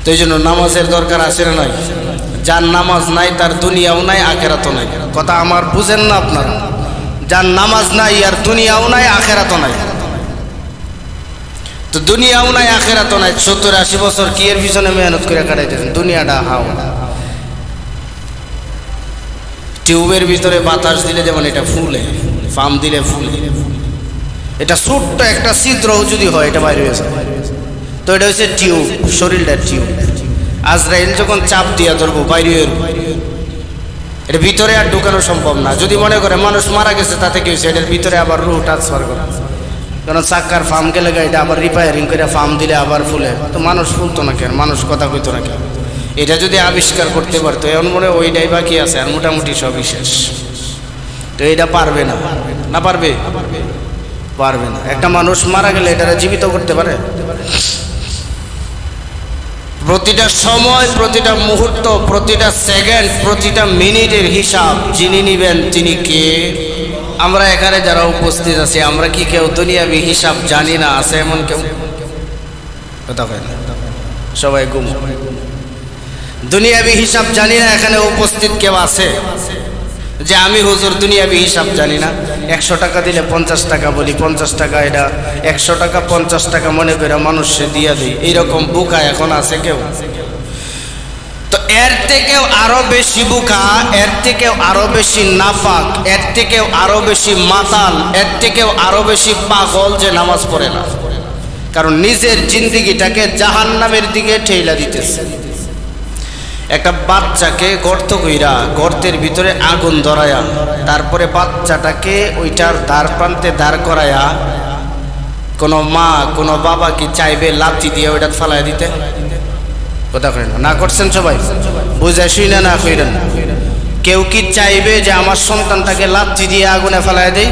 তো এই জন্য নামাজের দরকার আছে না নাই? যার নামাজ নাই তার দুনিয়াও নাই আখেরাতও নাই। কথা আমার বুঝেন না আপনারা? যার নামাজ নাই আর দুনিয়াও নাই আখেরাতও নাই। তো দুনিয়াও নাই আখেরাতও নাই, 70-80 বছর কি এর পিছনে মেহনত করে কাটাইতেছেন? দুনিয়াটা হাওয়া। টিউবের ভিতরে বাতাস দিলে যেমন এটা ফুলে, পাম্প দিলে ফুলে, এটা ছোট্ট একটা ছিদ্রও যদি হয় এটা বাইরে হয়ে যায়। তো এটা হচ্ছে টিউব, শরীরটা টিউব। আজরাইল যখন চাপ দিয়া ধরবো বাইরে হয়ে, এটা ভিতরে আর ঢুকানো সম্ভব না। যদি মনে করে মানুষ মারা গেছে তাতে কি হয়েছে, এটার ভিতরে আবার রুহ ট্রান্সফার করে। কারণ চাক্কার ফার্ম গেলে এটা আবার রিপেয়ারিং করে ফার্ম দিলে আবার ফুলে। তো মানুষ ফুলতো না কেন, মানুষ কথা কইতো না কেন? এটা যদি আবিষ্কার করতে পারতো, এমন মনে ওইটাই বাকি আছে, আর মোটামুটি সবই শেষ। তো এটা পারবে না, না পারবে? পারবে না। একটা মানুষ মারা গেলে এটারা জীবিত করতে পারে? প্রতিটা সময়, প্রতিটা মুহূর্ত, প্রতিটা সেকেন্ড, প্রতিটা মিনিটের হিসাব যিনি নিবেন তিনি কে? আমরা এখানে যারা উপস্থিত আছি, আমরা কি কেউ দুনিয়াবি হিসাব জানি না? আছে এমন কেউ? কথা হয় না, সবাই গুম। দুনিয়াবি হিসাব জানি না এখানে উপস্থিত কেউ আছে যে আমি হুজুর দুনিয়াবি হিসাব জানি না? 100 টাকা দিলে 50 টাকা বলি, 50 টাকা এটা 100 টাকা 50 টাকা মনে করে মানুষে দিয়ে দিই, এইরকম বোকা এখন আছে কেউ? তো এর থেকেও আরো বেশি বোকা, এর থেকেও আরো বেশি নাপাক, এর থেকেও আরো বেশি মাতাল, এর থেকেও আরো বেশি পাগল যে নামাজ পড়ে না। কারণ নিজের জিন্দেগিটাকে জাহান্নামের দিকে ঠেলা দিতেছে। একটা বাচ্চাকে গর্ত কইরা গর্তের ভিতরে আগুন ধরায়া, তারপরে বাচ্চাটাকে ওইটার দ্বার প্রান্তে দাঁড় করায়া কোনো মা কোনো বাবা কি চাইবে লাথি দিয়ে ওইটা ফালাই দিতে? কথা কয় না করছেন সবাই? বুঝাই শুই না কইরেন? কেউ কি চাইবে যে আমার সন্তানটাকে লাথি দিয়ে আগুনে ফালাই দেয়?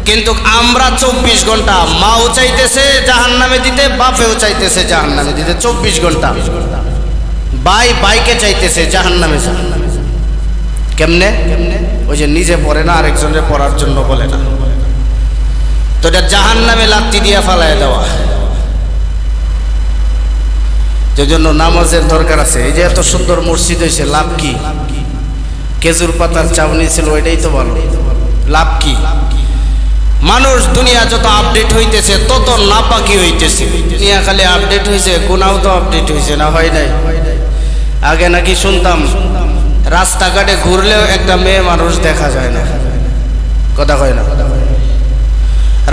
কিন্তু আমরা 24 ঘন্টা, মাও চাইতেছে জাহান্নামে দিতে, বাপেও চাইতেছে জাহান্নামে দিতে। 24 ঘন্টা বাইকে চাইতেছে জাহান্নামে। কেমনে? ওই যে নিজে পড়ে না, আরেকজনের পড়ার জন্য বলে না। তো এটা জাহান্নামে লাথি দিয়ে ফালায় দেওয়া। যে জন্য নামাজের দরকার আছে। এই যে এত সুন্দর মসজিদ হয়েছে, লাভ কি? খেজুর পাতার চাউনি ছিল, ওইটাই তো ভালো। লাভ কি? মানুষ দুনিয়া যত আপডেট হইতেছে তত নাপাকি হইতেছে। দুনিয়া খালি আপডেট হয়েছে, গুনাও তো আপডেট হয়েছে না? হয় নাই? আগে নাকি শুনতাম রাস্তাঘাটে ঘুরলেও একটা মেয়ে মানুষ দেখা যায় না। কথা কয় না?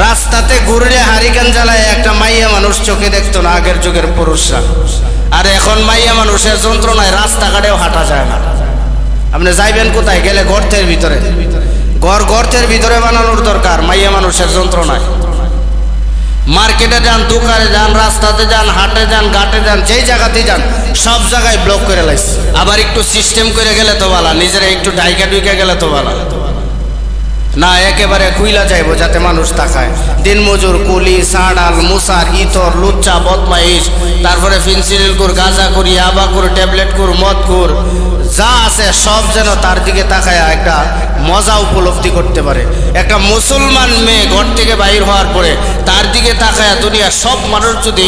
রাস্তাতে ঘুরলে হারিকেন জ্বালায় একটা মাইয়া মানুষ চোখে দেখতো না আগের যুগের পুরুষরা। আর এখন মাইয়া মানুষের যন্ত্রণায় রাস্তাঘাটেও হাঁটা যায় না। আপনি যাইবেন কোথায়? গেলে গর্তের ভিতরে। গর্তের ভিতরে বানানোর দরকার মাইয়া মানুষের যন্ত্রণায়। মার্কেটে যান, দোকানে যান, রাস্তাতে যান, হাটে যান, ঘাটে যান, যেই জায়গাতেই যান সব জায়গায় ব্লক করে লাইছে। আবার একটু সিস্টেম করে গেলে তো ভালো, নিজেরা একটু ঢাইকা ঢুকে গেলে তো ভালো না। একেবারে খুইলা যাইব যাতে মানুষ তাকায়। দিনমজুর, কুলি, সাঁড়াল, মুসার, ইতর, লুচ্চা, বদমাইশ, তারপরে ফিনসিডিল, গাঁজা, ইয়াবা, ট্যাবলেট, মদ, যা আছে সব যেন তার দিকে তাকায় একটা মজা উপলব্ধি করতে পারে। একটা মুসলমান মেয়ে ঘর থেকে বাইর হওয়ার পরে তার দিকে তাকায় দুনিয়া সব মানুষ যদি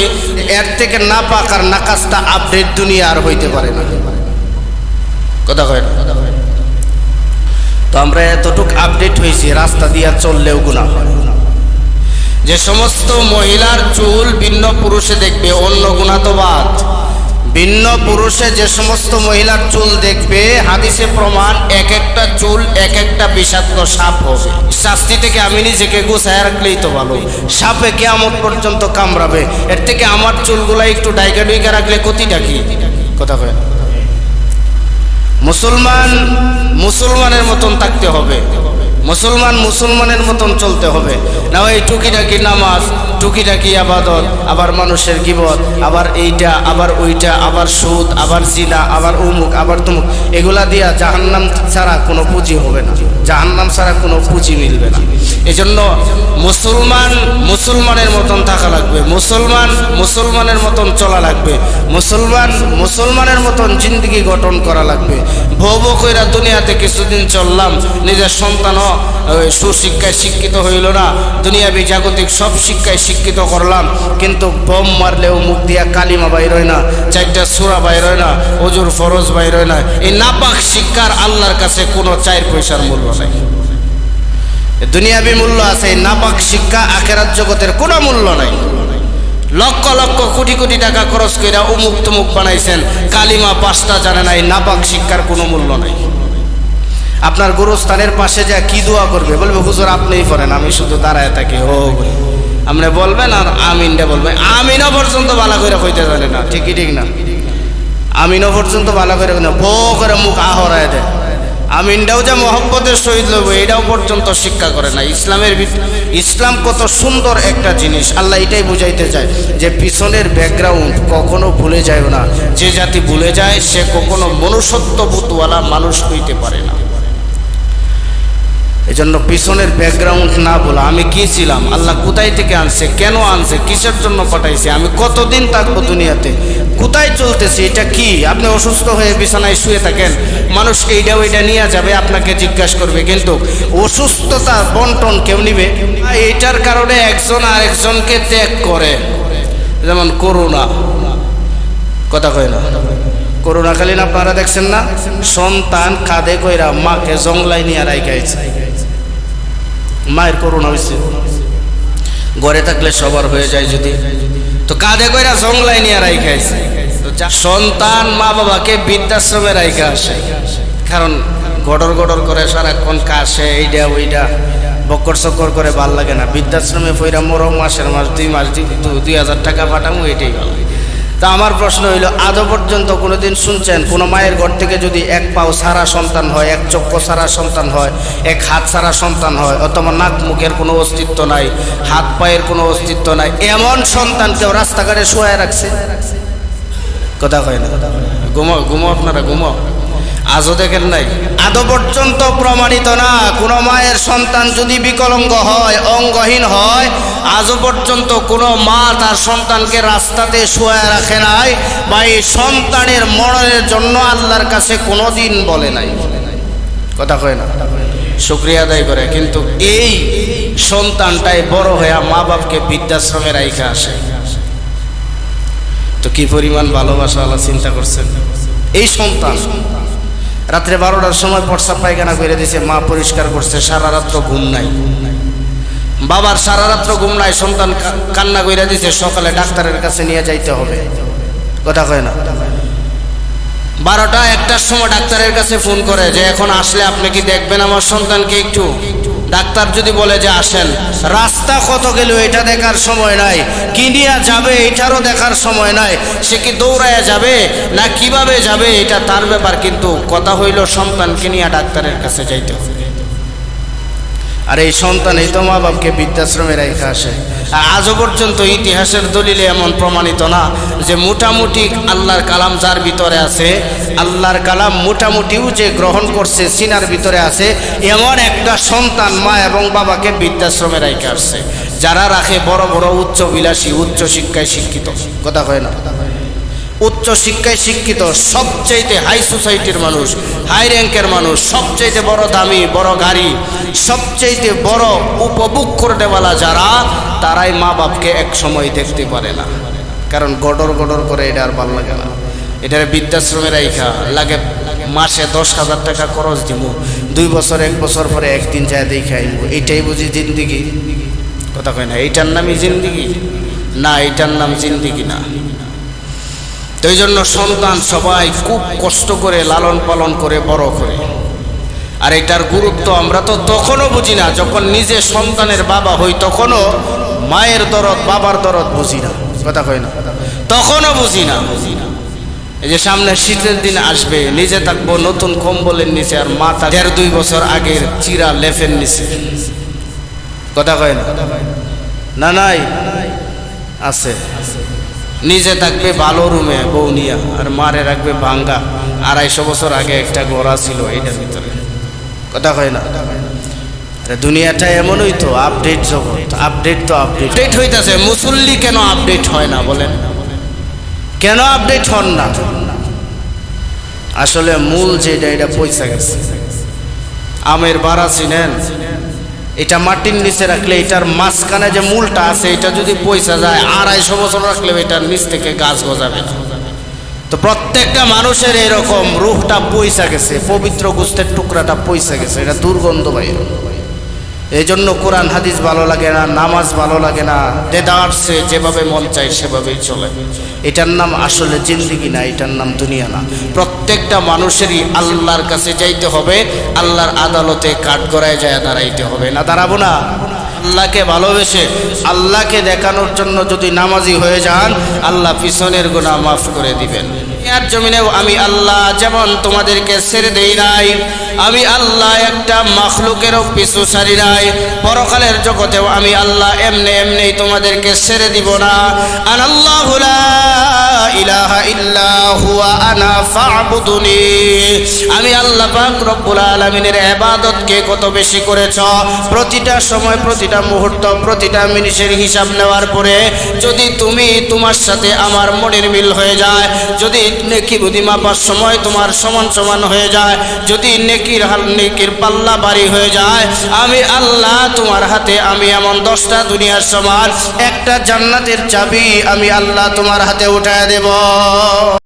এর থেকে না পাক আর নাকাস্তা আপডেট দুনিয়া আর হইতে পারে না। কথা কয় না? তো আমরা এতটুক আপডেট হয়েছি, রাস্তা দিয়ে চললেও গুনাহ হয়। যে সমস্ত মহিলার চুল ভিন্ন পুরুষে দেখবে, অন্য গুনাহ তো বাদ, ভিন্ন পুরুষে যে সমস্ত মহিলার চুল দেখবে, হাদিসে প্রমাণ এক একটা চুল এক একটা বিষাক্ত সাপ হবে। শাস্তি থেকে আমি নিজেকে গুছায় রাখলেই তো ভালো। সাপে কিয়ামত পর্যন্ত কামড়াবে, এর থেকে আমার চুলগুলা একটু ডাইকা ডুইকা রাখলে ক্ষতিটা কি? কথা কয় না? মুসলমানের মতন থাকতে হবে, মুসলমানের মতন চলতে হবে। না ওই টুকিটাকি নামাজ, টুকিটাকি আবাদত, আবার মানুষের গিবত, আবার এইটা, আবার ওইটা, আবার সুদ, আবার জিনা, আবার উমুক, আবার তুমুক, এগুলা দিয়া জাহান্নাম ছাড়া কোনো পুঁজি হবে না। জাহান্নাম ছাড়া কোনো পুঁজি মিলবে না। এজন্য মুসলমান মুসলমানের মতন থাকা লাগবে, মুসলমান মুসলমানের মতন চলা লাগবে, মুসলমান মুসলমানের মতন জিন্দগি গঠন করা লাগবে। ভব কইরা দুনিয়াতে কিছুদিন চললাম, নিজের সন্তানও সুশিক্ষায় শিক্ষিত হইল না, দুনিয়াবি জাগতিক সব শিক্ষায় শিক্ষিত করলাম, কিন্তু বোম মারলেও মুখ দিয়া কালিমা বাইর হয় না, 4টা সূরা বাইর হয় না, ওজুর ফরজ বাইর হয় না। এই নাপাক শিক্ষার আল্লাহর কাছে কোনো 4 পয়সার মূল্য নাই। দুনিয়াবি মূল্য আছে, নাপাক শিক্ষা আখিরাত জগতের কোনো মূল্য নাই। লক্ষ লক্ষ কোটি কোটি টাকা খরচ করে অমুক তমুক বানাইছেন, কালিমা 5টা জানে না, এই নাপাক শিক্ষার কোনো মূল্য নাই। আপনার গুরুস্থানের পাশে যা কি দোয়া করবে, বলবে হুজুর আপনিই পড়েন, আমি শুধু দাঁড়ায় থাকি হো বলে। আপনি বলবেন আর আমিনটা বলবেন, আমিনও পর্যন্ত ভালো করে কইতে জানে না, ঠিকই ঠিক না? আমিনও পর্যন্ত ভালো করে ভো করে মুখ আহরায় দেয়, আমিনটাও যে মহব্বতের সহিত লইব এটাও পর্যন্ত শিক্ষা করে না। ইসলাম কত সুন্দর একটা জিনিস, আল্লাহ এটাই বুঝাইতে চায় যে পিছনের ব্যাকগ্রাউন্ড কখনো ভুলে যায় না। যে জাতি ভুলে যায় সে কখনো মনুষ্যত্ববোধওয়ালা মানুষ হইতে পারে না। এজন্য পিছনের ব্যাকগ্রাউন্ড না বলা, আমি কি ছিলাম, আল্লাহ কোথায় থেকে আনছে, কেন আনছে, কিসের জন্য পাঠাইছে, আমি কতদিন থাকবো দুনিয়াতে, কোথায় চলতেছে, এটা কি। আপনি অসুস্থ হয়ে বিছানায় শুয়ে থাকেন, মানুষ এইটা ওইটা নিয়ে যাবে, আপনাকে জিজ্ঞাসা করবে, কিন্তু অসুস্থতা বন্টন কেউ নিবে। এইটার কারণে একজন আরেকজনকে ত্যাগ করে। যেমন করোনা, কথা কয় না, করোনাকালীন আপনারা দেখছেন না, সন্তান কাঁধে কইরা মাকে জংলাই নিয়ে রাইখাইছে। মায়ের করোনা হয়েছে, ঘরে থাকলে সবার হয়ে যায় যদি, তো কাঁধে কইরা জংলাই নিয়ে রাইখাইছে। সন্তান মা বাবাকে বৃদ্ধাশ্রমে রাইখা আসে, কারণ গডর গডর করে সারাক্ষণ কাশে, এইটা ওইটা বক্কর চক্কর করে ভাল লাগে না। বৃদ্ধাশ্রমে ফইরা মরো, মাসের মাস 2 মাস 2000 টাকা পাঠামো, এটাই ভালো। তা আমার প্রশ্ন হইল, আদৌ পর্যন্ত কোনোদিন শুনছেন কোনো মায়ের ঘর থেকে যদি 1 পাও সারা সন্তান হয়, 1 চক্ষু সারা সন্তান হয়, 1 হাত সারা সন্তান হয়, অথবা নাক মুখের কোনো অস্তিত্ব নাই, হাত পায়ের কোনো অস্তিত্ব নাই, এমন সন্তান কেউ রাস্তাঘাটে শোয়া রাখছে? কথা কয় না, ঘুমো আপনারা ঘুমো, আজও দেখেন নাই? আদৌ পর্যন্ত প্রমাণিত না কোনো মায়ের সন্তান যদি বিকলাঙ্গ হয়, অঙ্গহীন হয়, আজও পর্যন্ত কোনো মা তার সন্তানকে রাস্তাতে শোয়া রাখে নাই, বা এই সন্তানের মরণের জন্য আল্লাহর কাছে কোনোদিন বলে নাই। কথা কয় না, শুকরিয়া আদায় করে। কিন্তু এই সন্তানটাই বড় হয়ে মা বাপকে বৃদ্ধাশ্রমে রাইখা আসে, তো কি পরিমাণ ভালোবাসা আল্লাহ চিন্তা করছেন। এই সন্তান রাত্রে 12টার সময় প্রস্রাব পায়খানা করে দিয়েছে, মা পরিষ্কার করছে, সারা রাত্র ঘুম নাই, বাবার সারা রাত্র ঘুম নাই, সন্তান কান্না কইরা দিছে, সকালে ডাক্তারের কাছে নিয়ে যাইতে হবে। কথা কয় না, 12টা 1টার সময় ডাক্তারের কাছে ফোন করে যে এখন আসলে আপনি কি দেখবেন আমার সন্তানকে একটু। ডাক্তার যদি বলে যে আসেন, রাস্তা কত গেল এটা দেখার সময় নাই, কি নিয়ে যাবে এটারও দেখার সময় নাই, সে কি দৌড়ায় যাবে না কিভাবে যাবে এটা তার ব্যাপার, কিন্তু কথা হইল সন্তানকে নিয়ে ডাক্তারের কাছে যাইতে হবে। আর এই সন্তান এই তো মা বাপকে বৃদ্ধাশ্রমে রেখে আসে। আর আজও পর্যন্ত ইতিহাসের দলিলে এমন প্রমাণিত না যে মোটামুটি আল্লাহর কালাম যার ভিতরে আছে, আল্লাহর কালাম মোটামুটিও যে গ্রহণ করছে সিনার ভিতরে আছে, এমন একটা সন্তান মা এবং বাবাকে বৃদ্ধাশ্রমে রেখে আসছে। যারা রাখে বড় বড় উচ্চ বিলাসী, উচ্চ শিক্ষায় শিক্ষিত, কথা হয় না, উচ্চ শিক্ষায় শিক্ষিত, সবচাইতে হাই সোসাইটির মানুষ, হাই র্যাঙ্কের মানুষ, সবচাইতে বড় দামি বড় গাড়ি, সবচাইতে বড় উপভোগ করতেওয়ালা যারা, তারাই মা বাপকে এক সময় দেখতে পারে না, কারণ গডর গডর করে এটা আর ভালো লাগে না। এটার বৃদ্ধাশ্রমে রাইখা লাগে মাসে 10,000 টাকা খরচ দিব, 2 বছর 1 বছর পরে একদিন যায় দেখে আইব, এইটাই বুঝি জিন্দিগি? কথা কয় না, এইটার নামই জিন্দিগি না, এইটার নাম জিন্দিগি না। তো এই জন্য সন্তান সবাই খুব কষ্ট করে লালন পালন করে বড় করে, আর এটার গুরুত্ব আমরা তো তখনও বুঝি না যখন নিজে সন্তানের বাবা হই, তখনও মায়ের দরদ বাবার দরদ বুঝি না, কথা কয় না, তখনও বুঝি না। এই যে সামনে শীতের দিন আসবে, নিজে থাকবো নতুন কম্বলের নিচে, আর মা থাকবে 1.5-2 বছর আগের চিরা লেফের নিচে, কথা কয় না, না নাই আছে। নিজে থাকবে ভালো রুমে বউ নিয়া, আর মারে রাখবে ভাঙ্গা 250 বছর আগে একটা ঘোড়া ছিল এইটার ভিতরে, কথা কয় না। দুনিয়াটা এমনই তো, আপডেট জগৎ, আপডেট তো আপডেট হইতাছে। মুসল্লি কেন আপডেট হয় না বলেন? কেন আপডেট হন না? আসলে মূল যেটা, এটা পয়সা গেছে। আমের বাড়া চিনেন? এটা মাটির নিচে রাখলে এটার মাঝখানে যে মূলটা আছে, এটা যদি পয়সা যায় 250 বছর রাখলে এটার নিচ থেকে গাছ গজাবে না। তো প্রত্যেকটা মানুষের এরকম রূহটা পয়সা গেছে, পবিত্র গোস্তের টুকরাটা পয়সা গেছে, এটা দুর্গন্ধ বাইর। এই জন্য কোরআন হাদিস ভালো লাগে না, নামাজ ভালো লাগে না, দেদারসে যেভাবে মন চায় সেভাবেই চলে। এটার নাম আসলে জিন্দেগি না, এটার নাম দুনিয়া না। প্রত্যেকটা মানুষেরই আল্লাহর কাছে যাইতে হবে, আল্লাহর আদালতে কাঠগড়ায় যায় দাঁড়াইতে হবে। না দাঁড়াবো না? আল্লাহকে ভালোবেসে আল্লাহকে দেখানোর জন্য যদি নামাজি হয়ে যান, আল্লাহ পিছনের গুনাহ মাফ করে দিবেন। আর জমিনেও আমি আল্লাহ যেমন তোমাদেরকে ছেড়ে দেই নাই, আমি আল্লাহ একটা মাখলুকেরও পিছু ছাড়ি নাই। পরকালের জগতেও আমি আল্লাহ এমনি এমনি তোমাদেরকে ছেড়ে দিব না। আনাল্লাহু লা ইলাহা ইল্লা হুয়া আনা ফা'বুদুনি। আমি আল্লাহ পাক রব্বুল আলামিনের ইবাদতকে কত বেশি করেছ, প্রতিটা সময়, প্রতিটা মুহূর্ত, প্রতিটা মিনিটের হিসাব নেওয়ার পরে যদি তুমি তোমার সাথে আমার মনের মিল হয়ে যায়, যদি নেকি বুদ্ধি মাপার সময় তোমার সমান সমান হয়ে যায়, যদি নেকির পাল্লা ভারী হয়ে যায়, আমি আল্লাহ তোমার হাতে আমি এমন 10টা দুনিয়ার সমান একটা জান্নাতের চাবি আমি আল্লাহ তোমার হাতে উঠায় দেব।